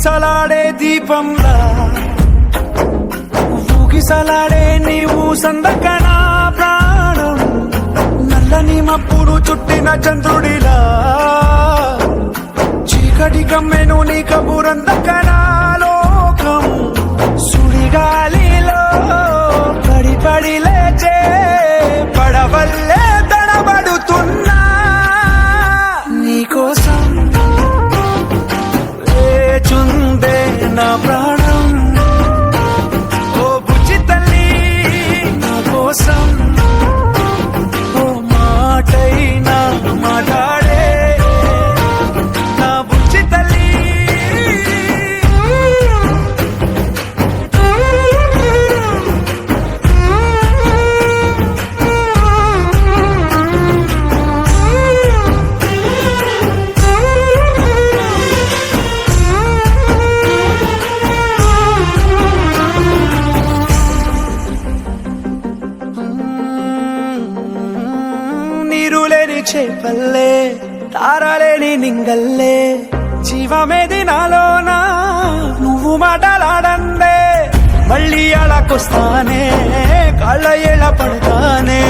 ఊగిసలాడే దీపంలా ఊగిసలాడే నీవు సందకనా ప్రాణం నల్లని మప్పుడు చుట్టిన చంద్రుడిలా చీకటి కమ్మెను నీ కబురందకనా లోకం సుడిగాలిలో పడి పడి లేచే పడవల్లే తడబడుతున్నా నీకోసం వేచుందే నా ప్రాణం ఓ బుజ్జి తల్లి నా కోసం ఓ మాటైనా మాట్లాడే నా బుజ్జి తల్లి నీరులేని చేపల్లే తారలేని నింగల్లే జీవమేది నాలోనా నువ్వు మాటలాడందే మళ్ళీ అలాకొస్తానే కాళ్ళ ఎలా పడతానే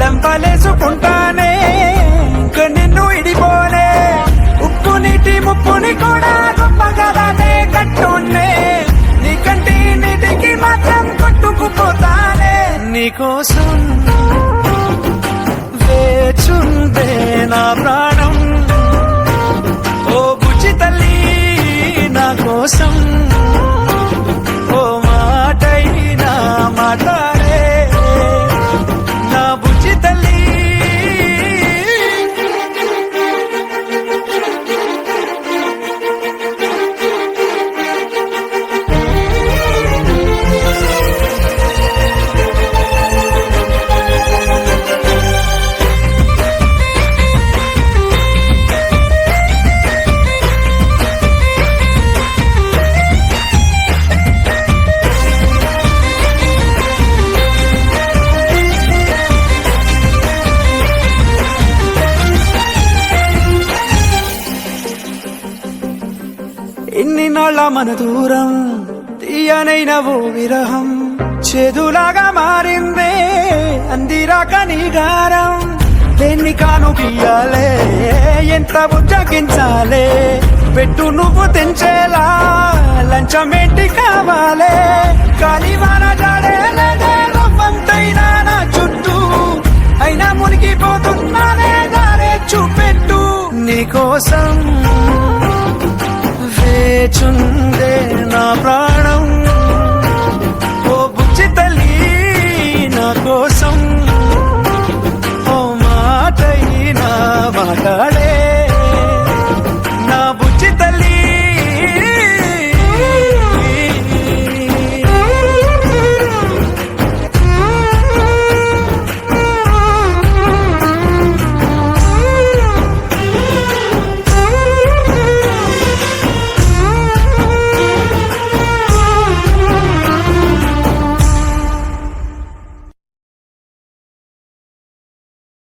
లెంపలేసుకుంటానే ఇంక నిన్ను ఇడిపోనే ఉప్పు నీటి ముప్పుని కూడా గొప్పగా దాటే కట్టున్నే నీ కంటి నీటికి మాత్రం కొట్టుకుపోతానే నీకోసం వేచుందే నా ప్రాణం ఓ బుజ్జి తల్లి నా కోసం ఓ మాటైనా మాట్లాడే నా బుజ్జి తల్లి ఎన్ని నాళ్ళ మన దూరం తీయనైన ఓ విరహం చేదులాగా మారిందే అందిరాక నీ గారం దేన్ని కాను పియ్యాలే ఎంత బుజ్జగించాలే పెట్టు నువ్వు తెంచేలా లంచమేంటి కావాలే కాని వాన జాడేలేదే రవ్వంతైనా నా చుట్టూ అయినా మునిగిపోతున్నానే దారే చూపెట్టు నీకోసం వేచుందే నా ప్రాణం